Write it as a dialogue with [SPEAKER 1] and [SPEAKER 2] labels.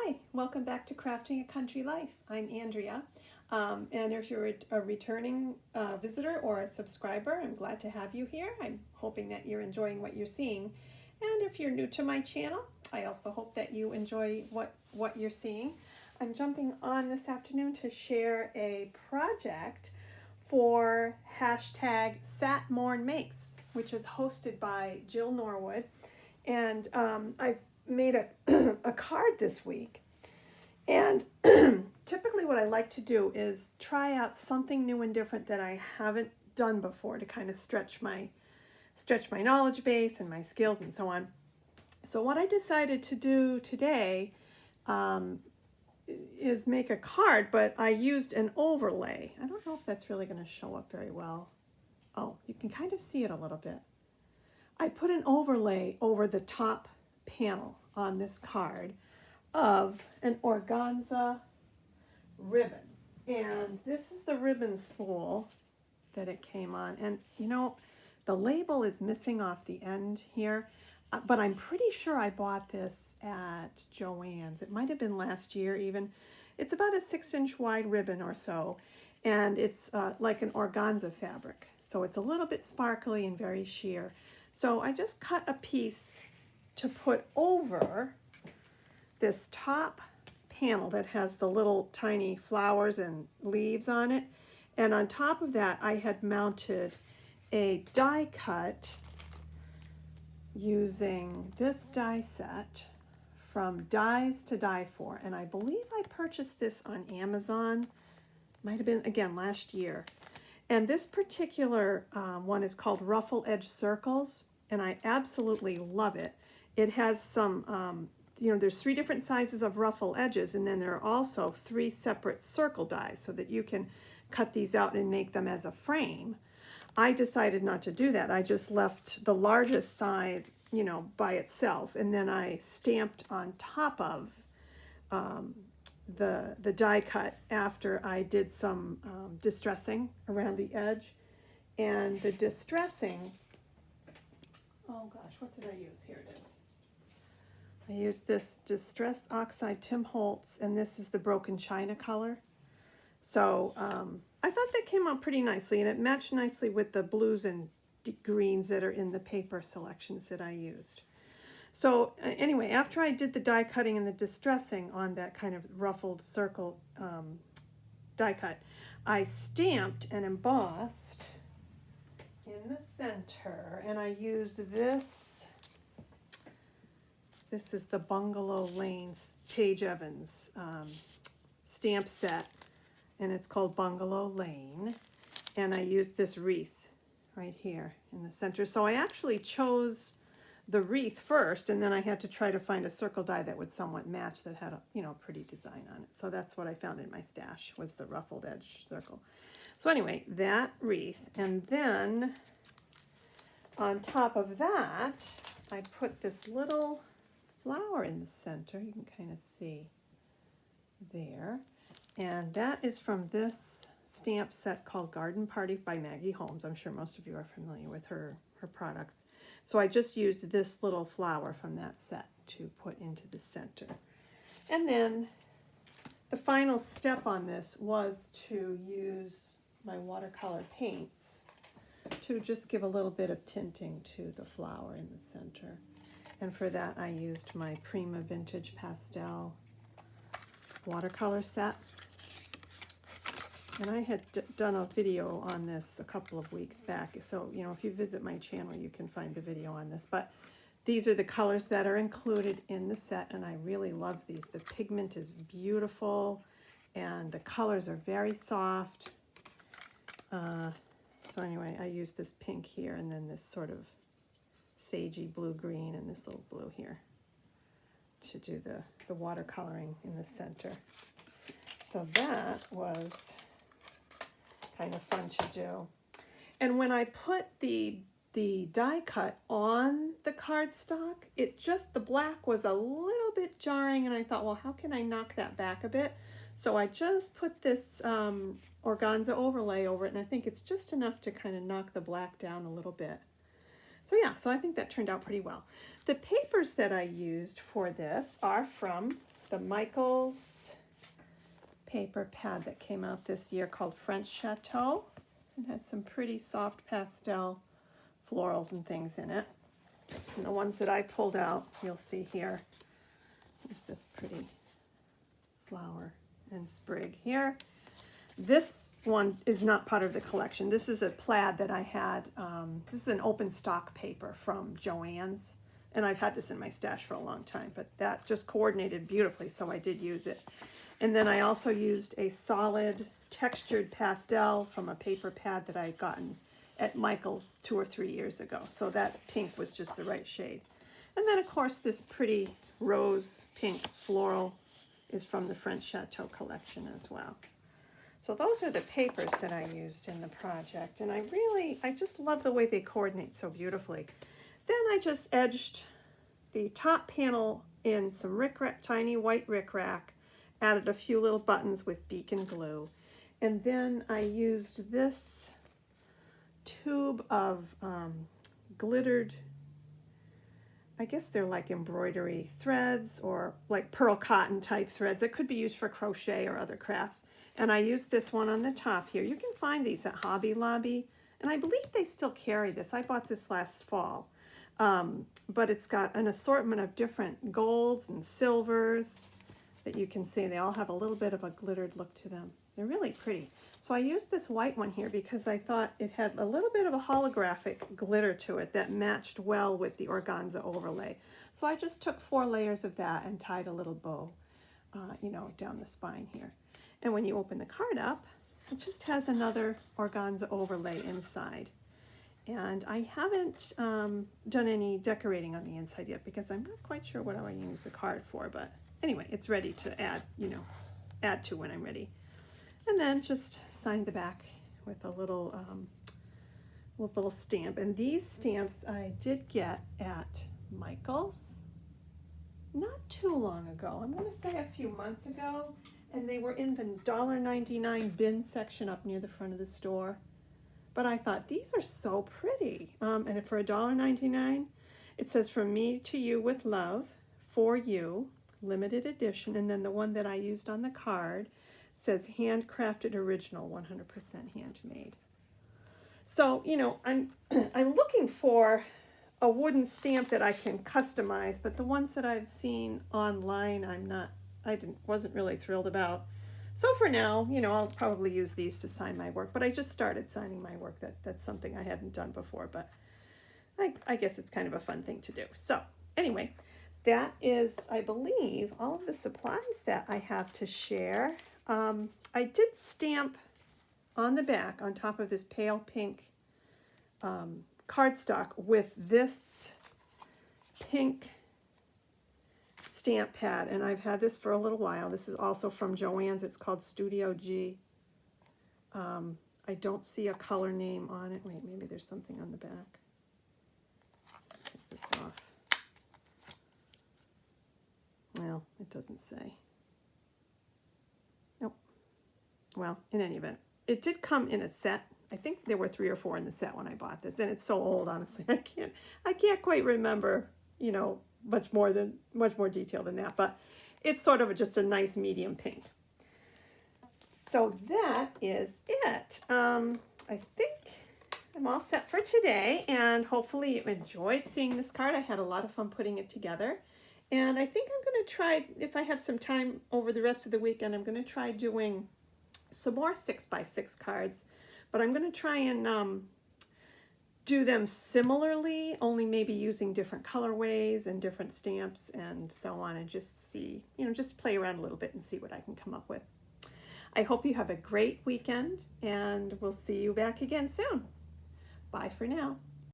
[SPEAKER 1] Hi, welcome back to Crafting a Country Life. I'm Andrea, and if you're a returning visitor or a subscriber, I'm glad to have you here. I'm hoping that you're enjoying what you're seeing. And if you're new to my channel, I also hope that you enjoy what you're seeing. I'm jumping on this afternoon to share a project for hashtag #SatMornMakes, which is hosted by Jill Norwood. And I've made a card this week. And typically what I like to do is try out something new and different that I haven't done before to kind of stretch my knowledge base and my skills and so on. So what I decided to do today is make a card, but I used an overlay. I don't know if that's really going to show up very well. Oh, you can kind of see it a little bit. I put an overlay over the top panel on this card of an organza ribbon. And this is the ribbon spool that it came on. And you know, the label is missing off the end here, but I'm pretty sure I bought this at Joann's. It might have been last year even. It's about a 6-inch wide ribbon or so, and it's like an organza fabric. So it's a little bit sparkly and very sheer. So I just cut a piece to put over this top panel that has the little tiny flowers and leaves on it. And on top of that, I had mounted a die cut using this die set from Dies to Die For. And I believe I purchased this on Amazon. Might have been, again, last year. And this particular one is called Ruffle Edge Circles, and I absolutely love it. It has some, there's 3 different sizes of ruffle edges, and then there are also 3 separate circle dies so that you can cut these out and make them as a frame. I decided not to do that. I just left the largest size, by itself, and then I stamped on top of the die cut after I did some distressing around the edge. And the distressing, oh gosh, what did I use? Here it is. I used this Distress Oxide Tim Holtz, and this is the Broken China color. So I thought that came out pretty nicely, and it matched nicely with the blues and greens that are in the paper selections that I used. So anyway, after I did the die cutting and the distressing on that kind of ruffled circle die cut, I stamped and embossed in the center, and I used this. This is the Bungalow Lane Paige Evans stamp set, and it's called Bungalow Lane. And I used this wreath right here in the center. So I actually chose the wreath first, and then I had to try to find a circle die that would somewhat match, that had a pretty design on it. So that's what I found in my stash, was the ruffled edge circle. So anyway, that wreath, and then on top of that, I put this little flower in the center. You can kind of see there. And that is from this stamp set called Garden Party by Maggie Holmes. I'm sure most of you are familiar with her products. So I just used this little flower from that set to put into the center. And then the final step on this was to use my watercolor paints to just give a little bit of tinting to the flower in the center. And for that I used my Prima Vintage Pastel watercolor set. And I had done a video on this a couple of weeks back. So, if you visit my channel, you can find the video on this. But these are the colors that are included in the set, and I really love these. The pigment is beautiful, and the colors are very soft. So anyway, I used this pink here, and then this sort of sagey blue-green, and this little blue here to do the watercoloring in the center. So that was kind of fun to do. And when I put the die cut on the cardstock, the black was a little bit jarring, and I thought, well, how can I knock that back a bit? So I just put this organza overlay over it, and I think it's just enough to kind of knock the black down a little bit. So yeah, so I think that turned out pretty well. The papers that I used for this are from the Michaels paper pad that came out this year called French Chateau. It had some pretty soft pastel florals and things in it. And the ones that I pulled out, you'll see here. There's this pretty flower and sprig here. This one is not part of the collection. This is a plaid that I had. This is an open stock paper from Joann's, and I've had this in my stash for a long time, but that just coordinated beautifully, so I did use it. And then I also used a solid textured pastel from a paper pad that I had gotten at Michael's 2 or 3 years ago. So that pink was just the right shade. And then of course this pretty rose pink floral is from the French Chateau collection as well. So those are the papers that I used in the project, and I just love the way they coordinate so beautifully. Then I just edged the top panel in some rickrack, tiny white rickrack, added a few little buttons with beacon glue, and then I used this tube of glittered, I guess they're like embroidery threads or like pearl cotton type threads. It could be used for crochet or other crafts. And I used this one on the top here. You can find these at Hobby Lobby, and I believe they still carry this. I bought this last fall, but it's got an assortment of different golds and silvers that you can see. They all have a little bit of a glittered look to them. They're really pretty. So I used this white one here because I thought it had a little bit of a holographic glitter to it that matched well with the organza overlay. So I just took 4 layers of that and tied a little bow, down the spine here. And when you open the card up, it just has another organza overlay inside. And I haven't done any decorating on the inside yet because I'm not quite sure what I want to use the card for, but anyway, it's ready to add to when I'm ready. And then just sign the back with a little stamp. And these stamps I did get at Michael's not too long ago. I'm going to say a few months ago. And they were in the $1.99 bin section up near the front of the store. But I thought, these are so pretty. And for $1.99, it says, "From me to you with love, for you, limited edition." And then the one that I used on the card says, "Handcrafted original, 100% handmade." So, I'm looking for a wooden stamp that I can customize, but the ones that I've seen online, wasn't really thrilled about. So for now, I'll probably use these to sign my work, but I just started signing my work. That's something I hadn't done before, but I guess it's kind of a fun thing to do. So anyway, that is, I believe, all of the supplies that I have to share. I did stamp on the back, on top of this pale pink cardstock, with this pink stamp pad, and I've had this for a little while. This is also from Joann's. It's called Studio G. I don't see a color name on it. Wait, maybe there's something on the back. Take this off. Well, it doesn't say. Nope. Well, in any event, it did come in a set. I think there were 3 or 4 in the set when I bought this, and it's so old, honestly. I can't quite remember, much more detail than that, but it's sort of just a nice medium pink. So that is it. I think I'm all set for today, and hopefully you enjoyed seeing this card. I had a lot of fun putting it together, and I think I'm going to try, if I have some time over the rest of the weekend, I'm going to try doing some more 6x6 cards, but I'm going to try and do them similarly, only maybe using different colorways and different stamps and so on, and just see, just play around a little bit and see what I can come up with. I hope you have a great weekend, and we'll see you back again soon. Bye for now.